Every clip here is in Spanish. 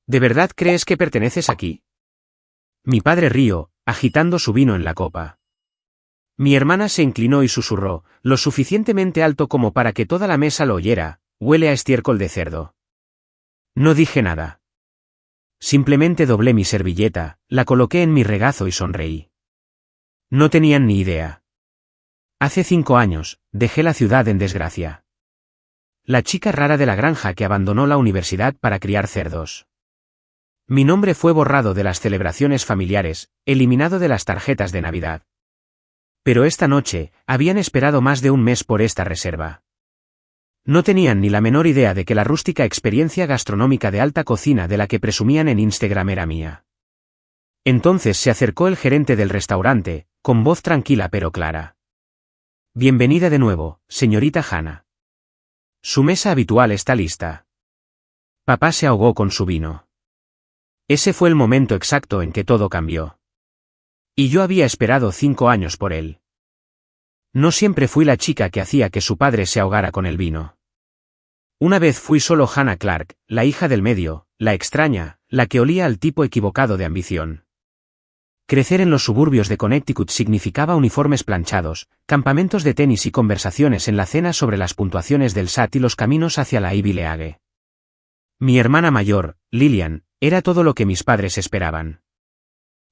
¿De verdad crees que perteneces aquí? Mi padre rió, agitando su vino en la copa. Mi hermana se inclinó y susurró, lo suficientemente alto como para que toda la mesa lo oyera, huele a estiércol de cerdo. No dije nada. Simplemente doblé mi servilleta, la coloqué en mi regazo y sonreí. No tenían ni idea. Hace 5 años, dejé la ciudad en desgracia. La chica rara de la granja que abandonó la universidad para criar cerdos. Mi nombre fue borrado de las celebraciones familiares, eliminado de las tarjetas de Navidad. Pero esta noche, habían esperado más de un mes por esta reserva. No tenían ni la menor idea de que la rústica experiencia gastronómica de alta cocina de la que presumían en Instagram era mía. Entonces se acercó el gerente del restaurante, con voz tranquila pero clara. Bienvenida de nuevo, señorita Hannah. Su mesa habitual está lista. Papá se ahogó con su vino. Ese fue el momento exacto en que todo cambió. Y yo había esperado 5 años por él. No siempre fui la chica que hacía que su padre se ahogara con el vino. Una vez fui solo Hannah Clark, la hija del medio, la extraña, la que olía al tipo equivocado de ambición. Crecer en los suburbios de Connecticut significaba uniformes planchados, campamentos de tenis y conversaciones en la cena sobre las puntuaciones del SAT y los caminos hacia la Ivy League. Mi hermana mayor, Lillian, era todo lo que mis padres esperaban.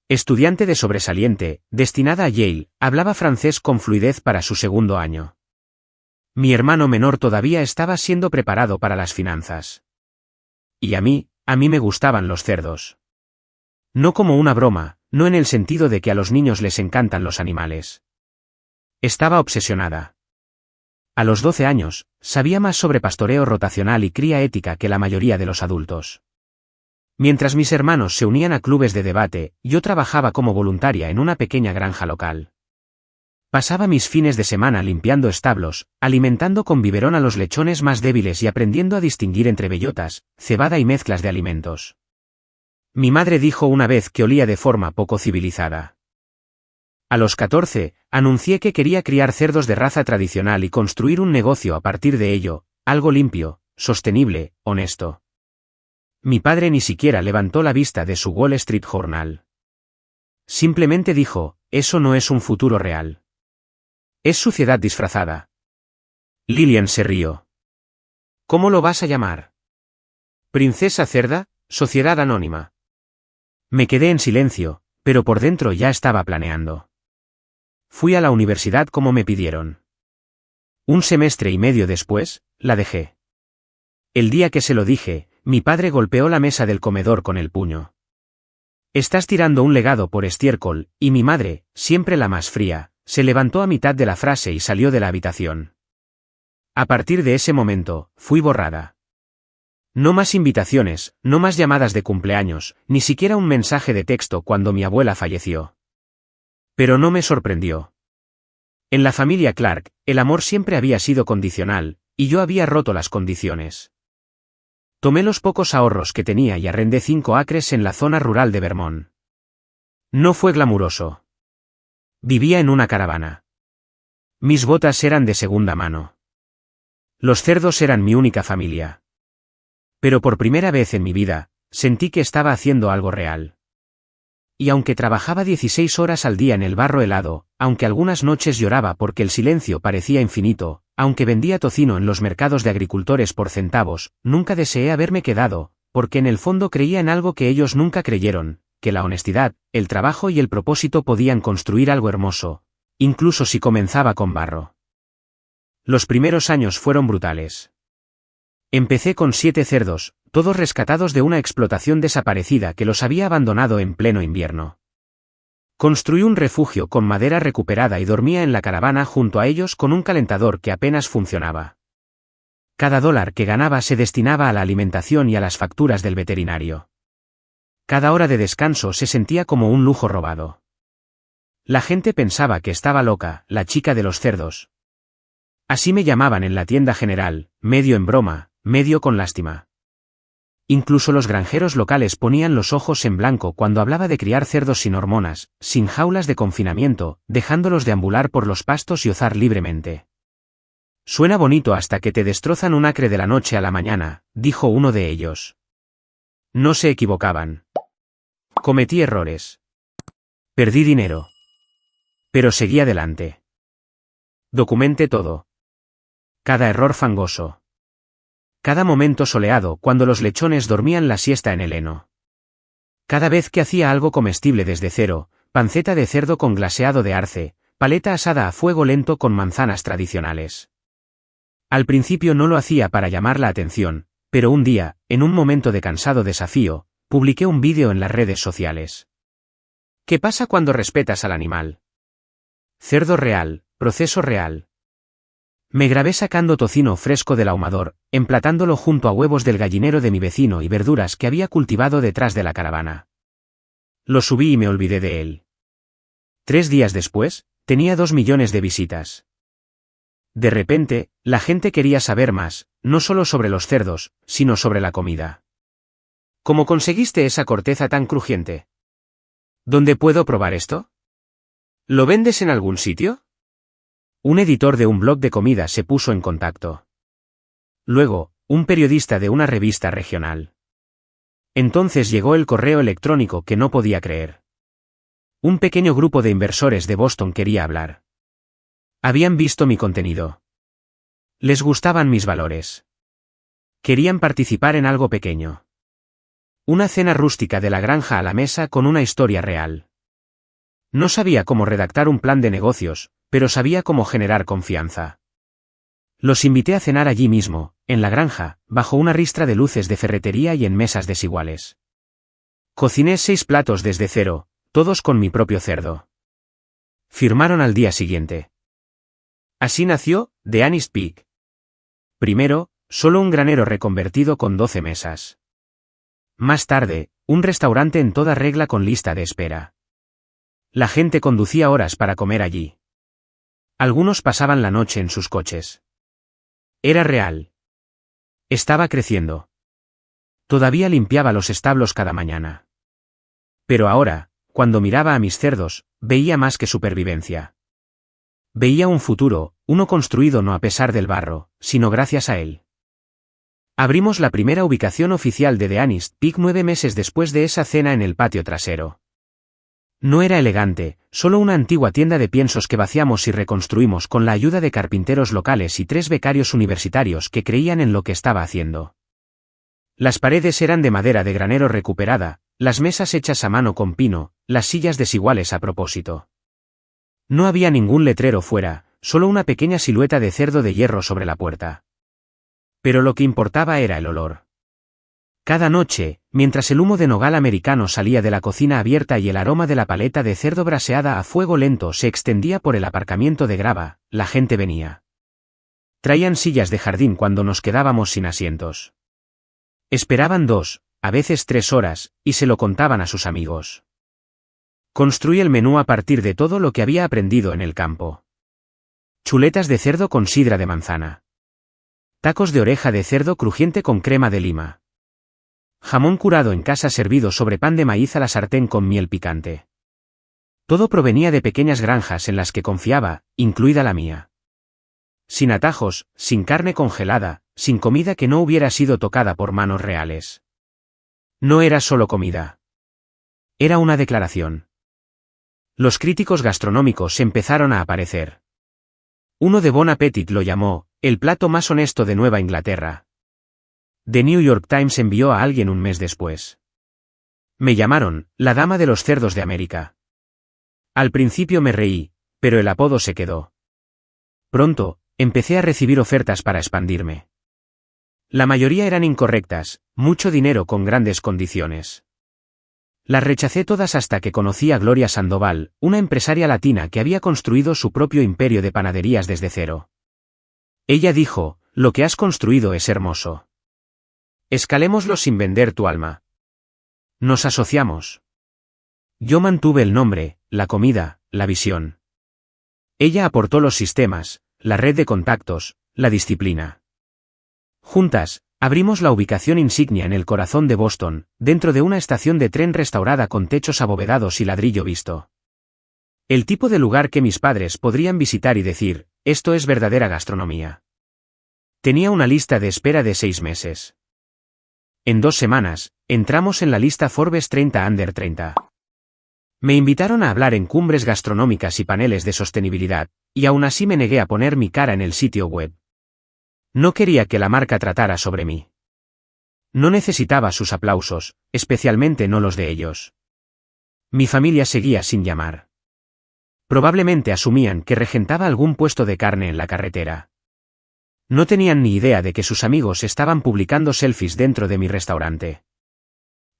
Estudiante de sobresaliente, destinada a Yale, hablaba francés con fluidez para su 2º año. Mi hermano menor todavía estaba siendo preparado para las finanzas. Y a mí me gustaban los cerdos. No como una broma, no en el sentido de que a los niños les encantan los animales. Estaba obsesionada. A los 12 años, sabía más sobre pastoreo rotacional y cría ética que la mayoría de los adultos. Mientras mis hermanos se unían a clubes de debate, yo trabajaba como voluntaria en una pequeña granja local. Pasaba mis fines de semana limpiando establos, alimentando con biberón a los lechones más débiles y aprendiendo a distinguir entre bellotas, cebada y mezclas de alimentos. Mi madre dijo una vez que olía de forma poco civilizada. A los 14, anuncié que quería criar cerdos de raza tradicional y construir un negocio a partir de ello, algo limpio, sostenible, honesto. Mi padre ni siquiera levantó la vista de su Wall Street Journal. Simplemente dijo, eso no es un futuro real. Es suciedad disfrazada. Lillian se rió. ¿Cómo lo vas a llamar? ¿Princesa Cerda? Sociedad Anónima. Me quedé en silencio, pero por dentro ya estaba planeando. Fui a la universidad como me pidieron. 1 semestre y medio después, la dejé. El día que se lo dije, mi padre golpeó la mesa del comedor con el puño. Estás tirando un legado por estiércol, y mi madre, siempre la más fría, se levantó a mitad de la frase y salió de la habitación. A partir de ese momento, fui borrada. No más invitaciones, no más llamadas de cumpleaños, ni siquiera un mensaje de texto cuando mi abuela falleció. Pero no me sorprendió. En la familia Clark, el amor siempre había sido condicional, y yo había roto las condiciones. Tomé los pocos ahorros que tenía y arrendé 5 acres en la zona rural de Vermont. No fue glamuroso. Vivía en una caravana. Mis botas eran de segunda mano. Los cerdos eran mi única familia. Pero por primera vez en mi vida, sentí que estaba haciendo algo real. Y aunque trabajaba 16 horas al día en el barro helado, aunque algunas noches lloraba porque el silencio parecía infinito, aunque vendía tocino en los mercados de agricultores por centavos, nunca deseé haberme quedado, porque en el fondo creía en algo que ellos nunca creyeron, que la honestidad, el trabajo y el propósito podían construir algo hermoso, incluso si comenzaba con barro. Los primeros años fueron brutales. Empecé con 7 cerdos, todos rescatados de una explotación desaparecida que los había abandonado en pleno invierno. Construí un refugio con madera recuperada y dormía en la caravana junto a ellos con un calentador que apenas funcionaba. Cada dólar que ganaba se destinaba a la alimentación y a las facturas del veterinario. Cada hora de descanso se sentía como un lujo robado. La gente pensaba que estaba loca, la chica de los cerdos. Así me llamaban en la tienda general, medio en broma, medio con lástima. Incluso los granjeros locales ponían los ojos en blanco cuando hablaba de criar cerdos sin hormonas, sin jaulas de confinamiento, dejándolos deambular por los pastos y ozar libremente. Suena bonito hasta que te destrozan un acre de la noche a la mañana, dijo uno de ellos. No se equivocaban. Cometí errores. Perdí dinero. Pero seguí adelante. Documenté todo. Cada error fangoso. Cada momento soleado cuando los lechones dormían la siesta en el heno. Cada vez que hacía algo comestible desde cero, panceta de cerdo con glaseado de arce, paleta asada a fuego lento con manzanas tradicionales. Al principio no lo hacía para llamar la atención, pero un día, en un momento de cansado desafío, publiqué un vídeo en las redes sociales. ¿Qué pasa cuando respetas al animal? Cerdo real, proceso real. Me grabé sacando tocino fresco del ahumador, emplatándolo junto a huevos del gallinero de mi vecino y verduras que había cultivado detrás de la caravana. Lo subí y me olvidé de él. 3 días después, tenía 2 millones de visitas. De repente, la gente quería saber más, no solo sobre los cerdos, sino sobre la comida. ¿Cómo conseguiste esa corteza tan crujiente? ¿Dónde puedo probar esto? ¿Lo vendes en algún sitio? Un editor de un blog de comida se puso en contacto. Luego, un periodista de una revista regional. Entonces llegó el correo electrónico que no podía creer. Un pequeño grupo de inversores de Boston quería hablar. Habían visto mi contenido. Les gustaban mis valores. Querían participar en algo pequeño. Una cena rústica de la granja a la mesa con una historia real. No sabía cómo redactar un plan de negocios, pero sabía cómo generar confianza. Los invité a cenar allí mismo, en la granja, bajo una ristra de luces de ferretería y en mesas desiguales. Cociné 6 platos desde cero, todos con mi propio cerdo. Firmaron al día siguiente. Así nació The Honest Pig. Primero, solo un granero reconvertido con 12 mesas. Más tarde, un restaurante en toda regla con lista de espera. La gente conducía horas para comer allí. Algunos pasaban la noche en sus coches. Era real. Estaba creciendo. Todavía limpiaba los establos cada mañana. Pero ahora, cuando miraba a mis cerdos, veía más que supervivencia. Veía un futuro, uno construido no a pesar del barro, sino gracias a él. Abrimos la primera ubicación oficial de The Honest Pig 9 meses después de esa cena en el patio trasero. No era elegante, solo una antigua tienda de piensos que vaciamos y reconstruimos con la ayuda de carpinteros locales y 3 becarios universitarios que creían en lo que estaba haciendo. Las paredes eran de madera de granero recuperada, las mesas hechas a mano con pino, las sillas desiguales a propósito. No había ningún letrero fuera, solo una pequeña silueta de cerdo de hierro sobre la puerta. Pero lo que importaba era el olor. Cada noche, mientras el humo de nogal americano salía de la cocina abierta y el aroma de la paleta de cerdo braseada a fuego lento se extendía por el aparcamiento de grava, la gente venía. Traían sillas de jardín cuando nos quedábamos sin asientos. Esperaban 2, a veces 3 horas, y se lo contaban a sus amigos. Construí el menú a partir de todo lo que había aprendido en el campo. Chuletas de cerdo con sidra de manzana. Tacos de oreja de cerdo crujiente con crema de lima. Jamón curado en casa servido sobre pan de maíz a la sartén con miel picante. Todo provenía de pequeñas granjas en las que confiaba, incluida la mía. Sin atajos, sin carne congelada, sin comida que no hubiera sido tocada por manos reales. No era solo comida. Era una declaración. Los críticos gastronómicos empezaron a aparecer. Uno de Bon Appetit lo llamó, el plato más honesto de Nueva Inglaterra. The New York Times envió a alguien un mes después. Me llamaron, la dama de los cerdos de América. Al principio me reí, pero el apodo se quedó. Pronto, empecé a recibir ofertas para expandirme. La mayoría eran incorrectas, mucho dinero con grandes condiciones. Las rechacé todas hasta que conocí a Gloria Sandoval, una empresaria latina que había construido su propio imperio de panaderías desde cero. Ella dijo, lo que has construido es hermoso. Escalémoslo sin vender tu alma. Nos asociamos. Yo mantuve el nombre, la comida, la visión. Ella aportó los sistemas, la red de contactos, la disciplina. Juntas, abrimos la ubicación insignia en el corazón de Boston, dentro de una estación de tren restaurada con techos abovedados y ladrillo visto. El tipo de lugar que mis padres podrían visitar y decir, esto es verdadera gastronomía. Tenía una lista de espera de 6 meses. En 2 semanas, entramos en la lista Forbes 30 Under 30. Me invitaron a hablar en cumbres gastronómicas y paneles de sostenibilidad, y aún así me negué a poner mi cara en el sitio web. No quería que la marca tratara sobre mí. No necesitaba sus aplausos, especialmente no los de ellos. Mi familia seguía sin llamar. Probablemente asumían que regentaba algún puesto de carne en la carretera. No tenían ni idea de que sus amigos estaban publicando selfies dentro de mi restaurante.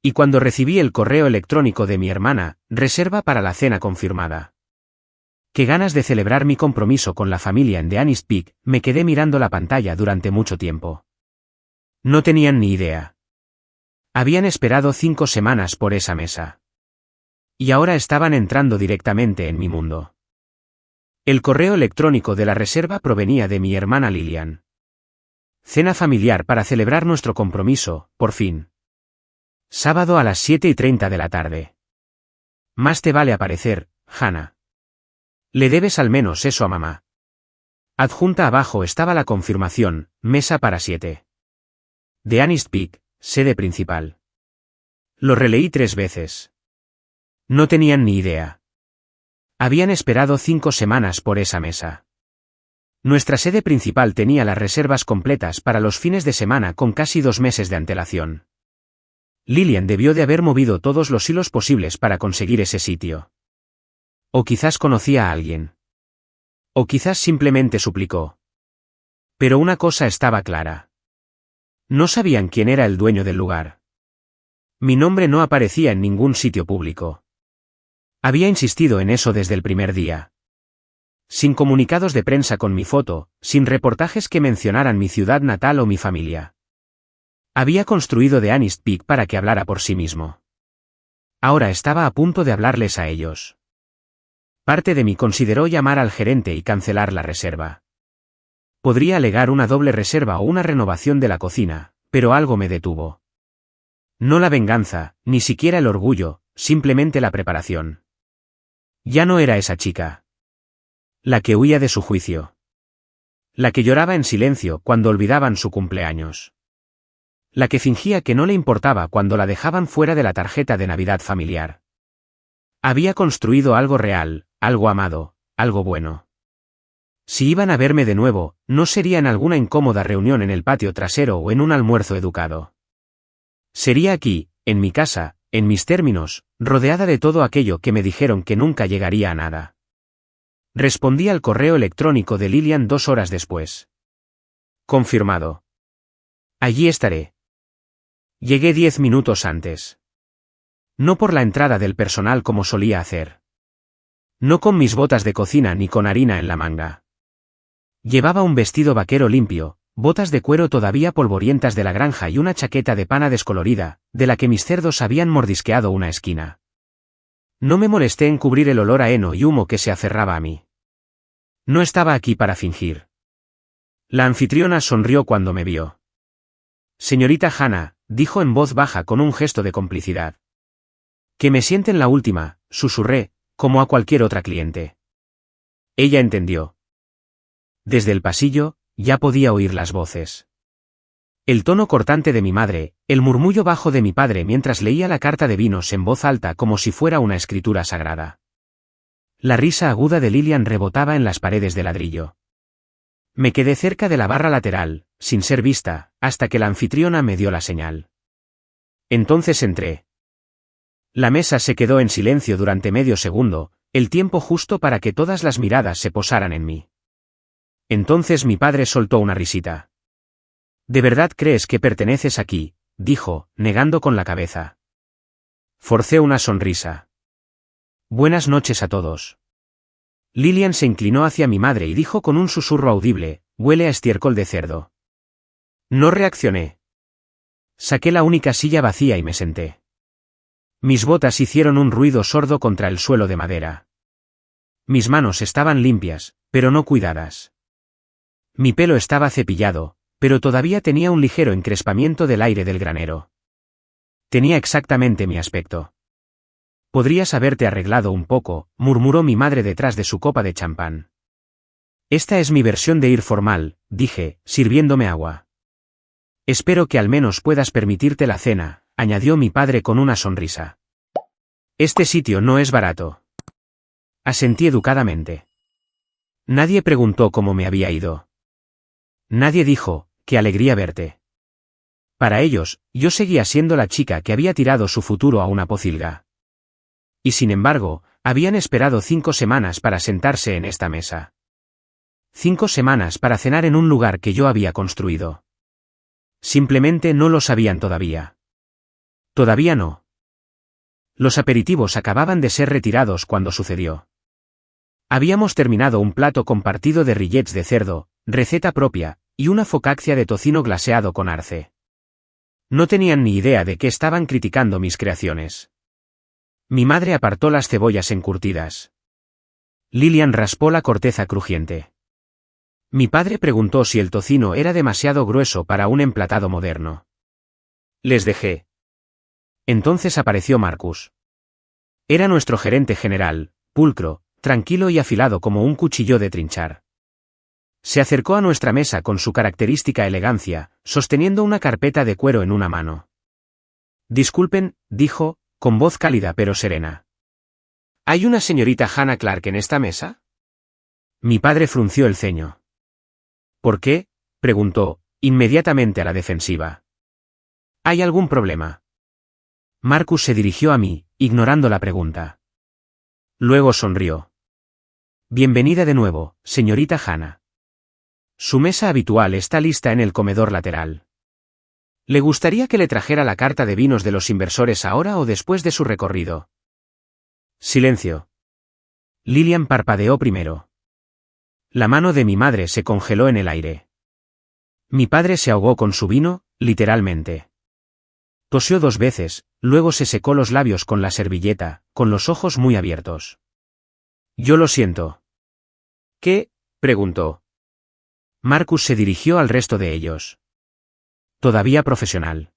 Y cuando recibí el correo electrónico de mi hermana, reserva para la cena confirmada. Qué ganas de celebrar mi compromiso con la familia en The Honest Pig, me quedé mirando la pantalla durante mucho tiempo. No tenían ni idea. Habían esperado 5 semanas por esa mesa. Y ahora estaban entrando directamente en mi mundo. El correo electrónico de la reserva provenía de mi hermana Lillian. Cena familiar para celebrar nuestro compromiso, por fin. Sábado a las 7:30 de la tarde. Más te vale aparecer, Hannah. Le debes al menos eso a mamá. Adjunta abajo estaba la confirmación, mesa para 7. The Honest Pig, sede principal. Lo releí 3 veces. No tenían ni idea. Habían esperado 5 semanas por esa mesa. Nuestra sede principal tenía las reservas completas para los fines de semana con casi 2 meses de antelación. Lillian debió de haber movido todos los hilos posibles para conseguir ese sitio. O quizás conocía a alguien. O quizás simplemente suplicó. Pero una cosa estaba clara. No sabían quién era el dueño del lugar. Mi nombre no aparecía en ningún sitio público. Había insistido en eso desde el primer día. Sin comunicados de prensa con mi foto, sin reportajes que mencionaran mi ciudad natal o mi familia. Había construido The Honest Pig para que hablara por sí mismo. Ahora estaba a punto de hablarles a ellos. Parte de mí consideró llamar al gerente y cancelar la reserva. Podría alegar una doble reserva o una renovación de la cocina, pero algo me detuvo. No la venganza, ni siquiera el orgullo, simplemente la preparación. Ya no era esa chica. La que huía de su juicio. La que lloraba en silencio cuando olvidaban su cumpleaños. La que fingía que no le importaba cuando la dejaban fuera de la tarjeta de Navidad familiar. Había construido algo real, algo amado, algo bueno. Si iban a verme de nuevo, no sería en alguna incómoda reunión en el patio trasero o en un almuerzo educado. Sería aquí, en mi casa, en mis términos, rodeada de todo aquello que me dijeron que nunca llegaría a nada. Respondí al correo electrónico de Lillian 2 horas después. Confirmado. Allí estaré. Llegué 10 minutos antes. No por la entrada del personal como solía hacer. No con mis botas de cocina ni con harina en la manga. Llevaba un vestido vaquero limpio, botas de cuero todavía polvorientas de la granja y una chaqueta de pana descolorida, de la que mis cerdos habían mordisqueado una esquina. No me molesté en cubrir el olor a heno y humo que se aferraba a mí. No estaba aquí para fingir. La anfitriona sonrió cuando me vio. Señorita Hannah, dijo en voz baja con un gesto de complicidad. Que me sienten la última, susurré, como a cualquier otra cliente. Ella entendió. Desde el pasillo, ya podía oír las voces. El tono cortante de mi madre, el murmullo bajo de mi padre mientras leía la carta de vinos en voz alta como si fuera una escritura sagrada. La risa aguda de Lillian rebotaba en las paredes de ladrillo. Me quedé cerca de la barra lateral, sin ser vista, hasta que la anfitriona me dio la señal. Entonces entré. La mesa se quedó en silencio durante medio segundo, el tiempo justo para que todas las miradas se posaran en mí. Entonces mi padre soltó una risita. ¿De verdad crees que perteneces aquí?, dijo, negando con la cabeza. Forcé una sonrisa. Buenas noches a todos. Lillian se inclinó hacia mi madre y dijo con un susurro audible, huele a estiércol de cerdo. No reaccioné. Saqué la única silla vacía y me senté. Mis botas hicieron un ruido sordo contra el suelo de madera. Mis manos estaban limpias, pero no cuidadas. Mi pelo estaba cepillado, pero todavía tenía un ligero encrespamiento del aire del granero. Tenía exactamente mi aspecto. Podrías haberte arreglado un poco, murmuró mi madre detrás de su copa de champán. Esta es mi versión de ir formal, dije, sirviéndome agua. Espero que al menos puedas permitirte la cena, añadió mi padre con una sonrisa. Este sitio no es barato. Asentí educadamente. Nadie preguntó cómo me había ido. Nadie dijo, qué alegría verte. Para ellos, yo seguía siendo la chica que había tirado su futuro a una pocilga. Y sin embargo, habían esperado 5 semanas para sentarse en esta mesa. 5 semanas para cenar en un lugar que yo había construido. Simplemente no lo sabían todavía. Todavía no. Los aperitivos acababan de ser retirados cuando sucedió. Habíamos terminado un plato compartido de rillets de cerdo, receta propia, y una focaccia de tocino glaseado con arce. No tenían ni idea de que estaban criticando mis creaciones. Mi madre apartó las cebollas encurtidas. Lillian raspó la corteza crujiente. Mi padre preguntó si el tocino era demasiado grueso para un emplatado moderno. Les dejé. Entonces apareció Marcus. Era nuestro gerente general, pulcro, tranquilo y afilado como un cuchillo de trinchar. Se acercó a nuestra mesa con su característica elegancia, sosteniendo una carpeta de cuero en una mano. Disculpen, dijo, con voz cálida pero serena. ¿Hay una señorita Hannah Clark en esta mesa? Mi padre frunció el ceño. ¿Por qué?, preguntó, inmediatamente a la defensiva. ¿Hay algún problema? Marcus se dirigió a mí, ignorando la pregunta. Luego sonrió. Bienvenida de nuevo, señorita Hannah. Su mesa habitual está lista en el comedor lateral. ¿Le gustaría que le trajera la carta de vinos de los inversores ahora o después de su recorrido? Silencio. Lillian parpadeó primero. La mano de mi madre se congeló en el aire. Mi padre se ahogó con su vino, literalmente. Tosió 2 veces, luego se secó los labios con la servilleta, con los ojos muy abiertos. Yo lo siento. ¿Qué?, preguntó. Marcus se dirigió al resto de ellos. Todavía profesional.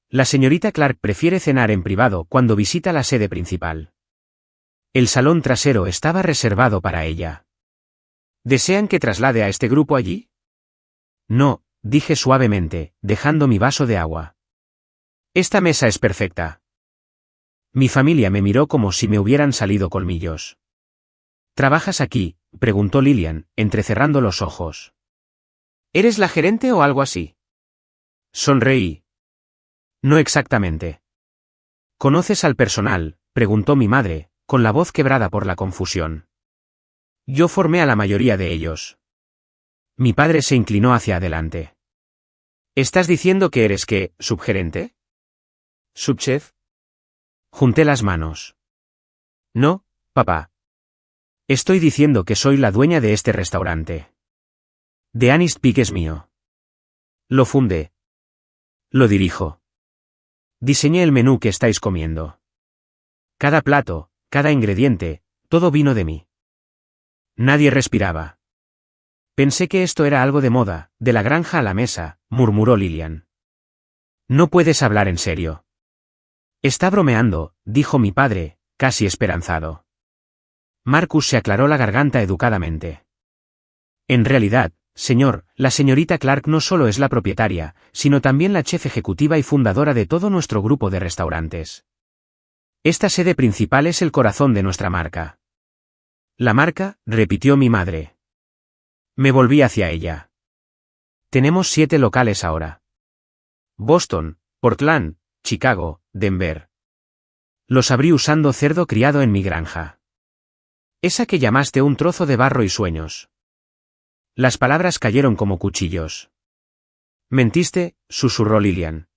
La señorita Clark prefiere cenar en privado cuando visita la sede principal. El salón trasero estaba reservado para ella. ¿Desean que traslade a este grupo allí? No, dije suavemente, dejando mi vaso de agua. Esta mesa es perfecta. Mi familia me miró como si me hubieran salido colmillos. ¿Trabajas aquí?, preguntó Lillian, entrecerrando los ojos. ¿Eres la gerente o algo así? Sonreí. No exactamente. ¿Conoces al personal?, preguntó mi madre, con la voz quebrada por la confusión. Yo formé a la mayoría de ellos. Mi padre se inclinó hacia adelante. ¿Estás diciendo que eres qué, subgerente? ¿Subchef? Junté las manos. No, papá. Estoy diciendo que soy la dueña de este restaurante. The Honest Pig es mío. Lo fundé. Lo dirijo. Diseñé el menú que estáis comiendo. Cada plato, cada ingrediente, todo vino de mí. Nadie respiraba. Pensé que esto era algo de moda, de la granja a la mesa, murmuró Lillian. No puedes hablar en serio. Está bromeando, dijo mi padre, casi esperanzado. Marcus se aclaró la garganta educadamente. En realidad, señor, la señorita Clark no solo es la propietaria, sino también la chef ejecutiva y fundadora de todo nuestro grupo de restaurantes. Esta sede principal es el corazón de nuestra marca. La marca, repitió mi madre. Me volví hacia ella. Tenemos 7 locales ahora. Boston, Portland, Chicago, Denver. Los abrí usando cerdo criado en mi granja. Esa que llamaste un trozo de barro y sueños. Las palabras cayeron como cuchillos. Mentiste, susurró Lillian.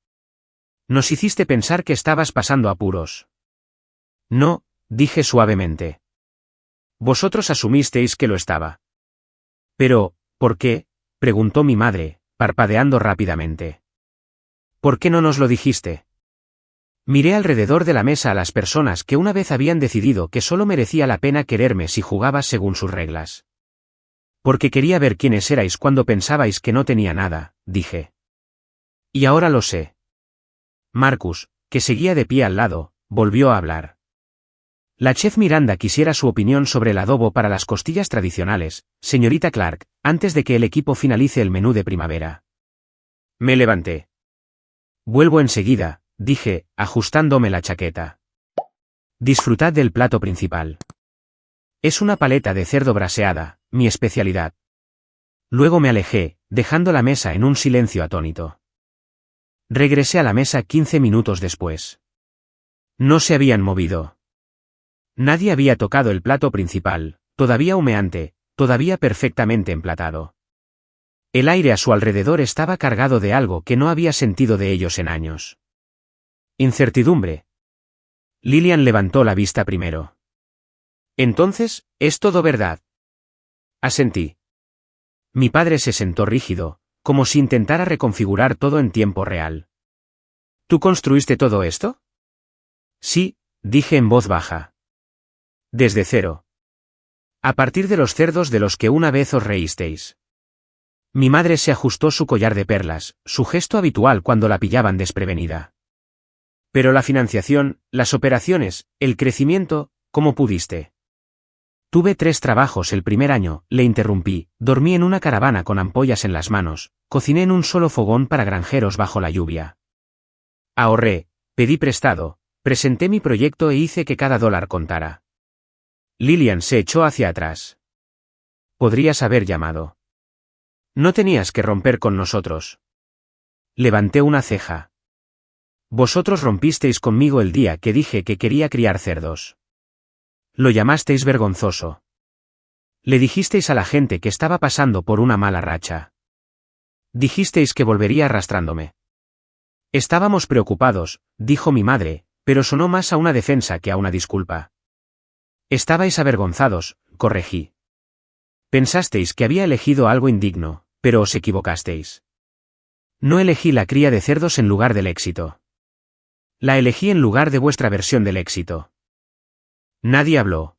Nos hiciste pensar que estabas pasando apuros. No, dije suavemente. Vosotros asumisteis que lo estaba. Pero, ¿por qué?, preguntó mi madre, parpadeando rápidamente. ¿Por qué no nos lo dijiste? Miré alrededor de la mesa a las personas que una vez habían decidido que solo merecía la pena quererme si jugabas según sus reglas. Porque quería ver quiénes erais cuando pensabais que no tenía nada, dije. Y ahora lo sé. Marcus, que seguía de pie al lado, volvió a hablar. La chef Miranda quisiera su opinión sobre el adobo para las costillas tradicionales, señorita Clark, antes de que el equipo finalice el menú de primavera. Me levanté. Vuelvo enseguida, dije, ajustándome la chaqueta. Disfrutad del plato principal. Es una paleta de cerdo braseada, mi especialidad. Luego me alejé, dejando la mesa en un silencio atónito. Regresé a la mesa 15 minutos después. No se habían movido. Nadie había tocado el plato principal, todavía humeante, todavía perfectamente emplatado. El aire a su alrededor estaba cargado de algo que no había sentido de ellos en años. Incertidumbre. Lilian levantó la vista primero. Entonces, ¿es todo verdad? Asentí. Mi padre se sentó rígido, como si intentara reconfigurar todo en tiempo real. ¿Tú construiste todo esto? Sí, dije en voz baja. Desde cero. A partir de los cerdos de los que una vez os reísteis. Mi madre se ajustó su collar de perlas, su gesto habitual cuando la pillaban desprevenida. Pero la financiación, las operaciones, el crecimiento, ¿cómo pudiste? Tuve 3 trabajos el primer año, le interrumpí, dormí en una caravana con ampollas en las manos, cociné en un solo fogón para granjeros bajo la lluvia. Ahorré, pedí prestado, presenté mi proyecto e hice que cada dólar contara. Lilian se echó hacia atrás. Podrías haber llamado. No tenías que romper con nosotros. Levanté una ceja. Vosotros rompisteis conmigo el día que dije que quería criar cerdos. Lo llamasteis vergonzoso. Le dijisteis a la gente que estaba pasando por una mala racha. Dijisteis que volvería arrastrándome. Estábamos preocupados, dijo mi madre, pero sonó más a una defensa que a una disculpa. Estabais avergonzados, corregí. Pensasteis que había elegido algo indigno, pero os equivocasteis. No elegí la cría de cerdos en lugar del éxito. La elegí en lugar de vuestra versión del éxito. Nadie habló.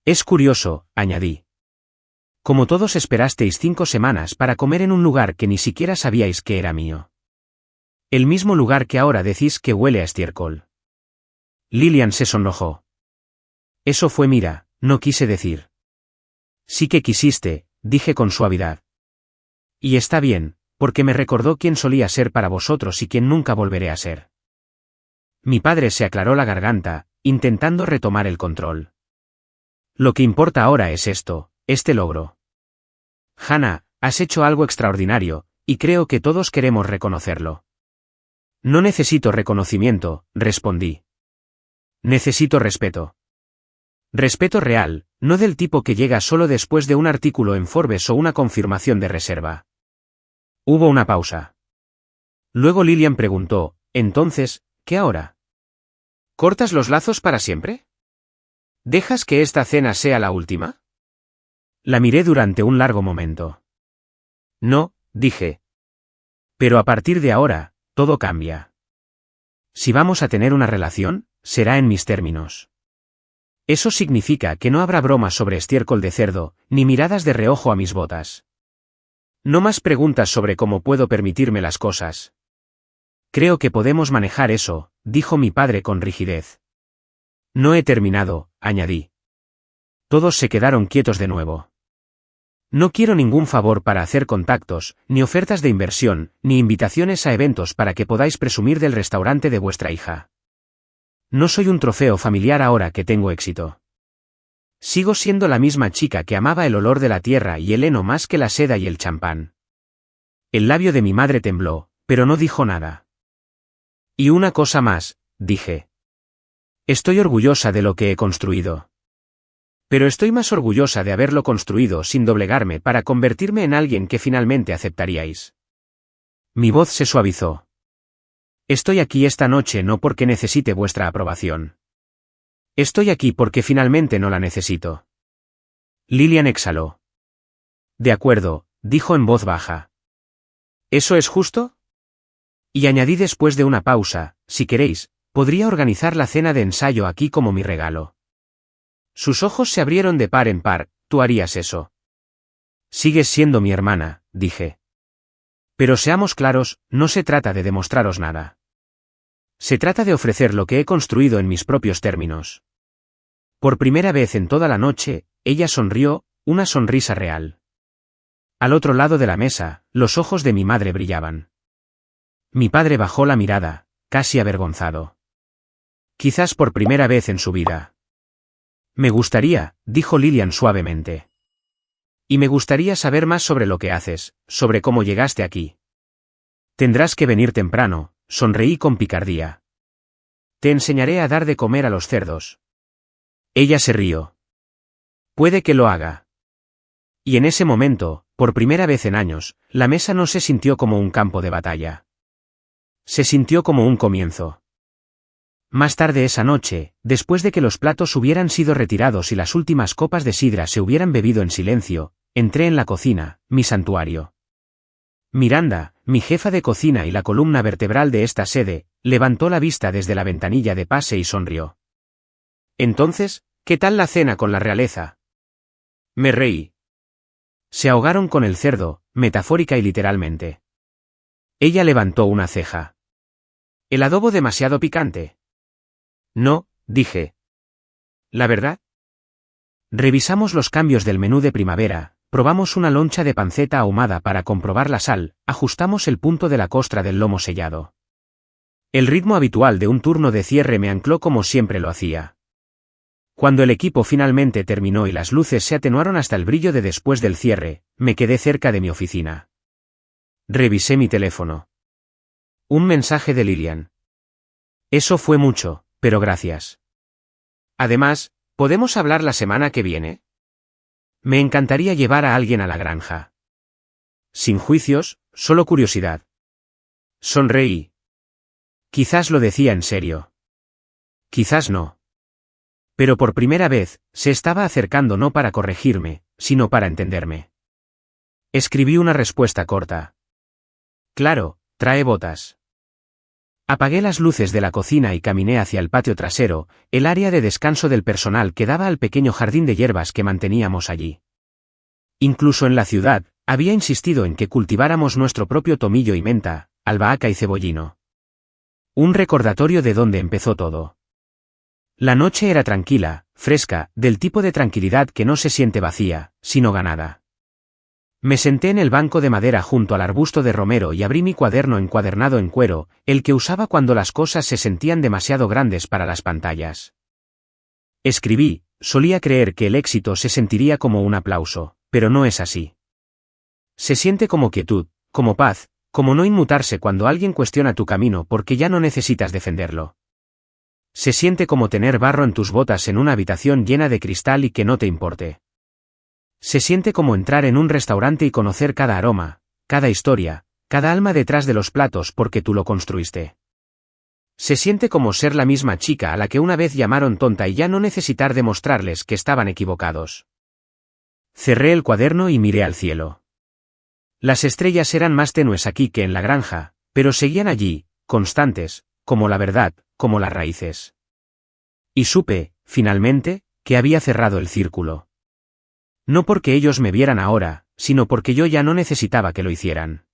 Es curioso, añadí. Como todos esperasteis 5 semanas para comer en un lugar que ni siquiera sabíais que era mío. El mismo lugar que ahora decís que huele a estiércol. Lilian se sonrojó. Eso fue mira, no quise decir. Sí que quisiste, dije con suavidad. Y está bien, porque me recordó quién solía ser para vosotros y quién nunca volveré a ser. Mi padre se aclaró la garganta, intentando retomar el control. Lo que importa ahora es esto, este logro. Hannah, has hecho algo extraordinario, y creo que todos queremos reconocerlo. No necesito reconocimiento, respondí. Necesito respeto. Respeto real, no del tipo que llega solo después de un artículo en Forbes o una confirmación de reserva. Hubo una pausa. Luego Lilian preguntó, entonces, ¿qué ahora? ¿Cortas los lazos para siempre? ¿Dejas que esta cena sea la última? La miré durante un largo momento. No, dije. Pero a partir de ahora, todo cambia. Si vamos a tener una relación, será en mis términos. Eso significa que no habrá bromas sobre estiércol de cerdo, ni miradas de reojo a mis botas. No más preguntas sobre cómo puedo permitirme las cosas. Creo que podemos manejar eso, dijo mi padre con rigidez. No he terminado, añadí. Todos se quedaron quietos de nuevo. No quiero ningún favor para hacer contactos, ni ofertas de inversión, ni invitaciones a eventos para que podáis presumir del restaurante de vuestra hija. No soy un trofeo familiar ahora que tengo éxito. Sigo siendo la misma chica que amaba el olor de la tierra y el heno más que la seda y el champán. El labio de mi madre tembló, pero no dijo nada. Y una cosa más, dije. Estoy orgullosa de lo que he construido. Pero estoy más orgullosa de haberlo construido sin doblegarme para convertirme en alguien que finalmente aceptaríais. Mi voz se suavizó. Estoy aquí esta noche no porque necesite vuestra aprobación. Estoy aquí porque finalmente no la necesito. Lilian exhaló. De acuerdo, dijo en voz baja. ¿Eso es justo? Y añadí después de una pausa, si queréis, podría organizar la cena de ensayo aquí como mi regalo. Sus ojos se abrieron de par en par, ¿tú harías eso? Sigues siendo mi hermana, dije. Pero seamos claros, no se trata de demostraros nada. Se trata de ofrecer lo que he construido en mis propios términos. Por primera vez en toda la noche, ella sonrió, una sonrisa real. Al otro lado de la mesa, los ojos de mi madre brillaban. Mi padre bajó la mirada, casi avergonzado. Quizás por primera vez en su vida. Me gustaría, dijo Lilian suavemente. Y me gustaría saber más sobre lo que haces, sobre cómo llegaste aquí. Tendrás que venir temprano, sonreí con picardía. Te enseñaré a dar de comer a los cerdos. Ella se rió. Puede que lo haga. Y en ese momento, por primera vez en años, la mesa no se sintió como un campo de batalla. Se sintió como un comienzo. Más tarde esa noche, después de que los platos hubieran sido retirados y las últimas copas de sidra se hubieran bebido en silencio, entré en la cocina, mi santuario. Miranda, mi jefa de cocina y la columna vertebral de esta sede, levantó la vista desde la ventanilla de pase y sonrió. Entonces, ¿qué tal la cena con la realeza? Me reí. Se ahogaron con el cerdo, metafórica y literalmente. Ella levantó una ceja. ¿El adobo demasiado picante? No, dije. ¿La verdad? Revisamos los cambios del menú de primavera, probamos una loncha de panceta ahumada para comprobar la sal, ajustamos el punto de la costra del lomo sellado. El ritmo habitual de un turno de cierre me ancló como siempre lo hacía. Cuando el equipo finalmente terminó y las luces se atenuaron hasta el brillo de después del cierre, me quedé cerca de mi oficina. Revisé mi teléfono. Un mensaje de Lilian. Eso fue mucho, pero gracias. Además, ¿podemos hablar la semana que viene? Me encantaría llevar a alguien a la granja. Sin juicios, solo curiosidad. Sonreí. Quizás lo decía en serio. Quizás no. Pero por primera vez, se estaba acercando no para corregirme, sino para entenderme. Escribí una respuesta corta. Claro, trae botas. Apagué las luces de la cocina y caminé hacia el patio trasero, el área de descanso del personal que daba al pequeño jardín de hierbas que manteníamos allí. Incluso en la ciudad, había insistido en que cultiváramos nuestro propio tomillo y menta, albahaca y cebollino. Un recordatorio de dónde empezó todo. La noche era tranquila, fresca, del tipo de tranquilidad que no se siente vacía, sino ganada. Me senté en el banco de madera junto al arbusto de romero y abrí mi cuaderno encuadernado en cuero, el que usaba cuando las cosas se sentían demasiado grandes para las pantallas. Escribí, solía creer que el éxito se sentiría como un aplauso, pero no es así. Se siente como quietud, como paz, como no inmutarse cuando alguien cuestiona tu camino porque ya no necesitas defenderlo. Se siente como tener barro en tus botas en una habitación llena de cristal y que no te importe. Se siente como entrar en un restaurante y conocer cada aroma, cada historia, cada alma detrás de los platos porque tú lo construiste. Se siente como ser la misma chica a la que una vez llamaron tonta y ya no necesitar demostrarles que estaban equivocados. Cerré el cuaderno y miré al cielo. Las estrellas eran más tenues aquí que en la granja, pero seguían allí, constantes, como la verdad, como las raíces. Y supe, finalmente, que había cerrado el círculo. No porque ellos me vieran ahora, sino porque yo ya no necesitaba que lo hicieran.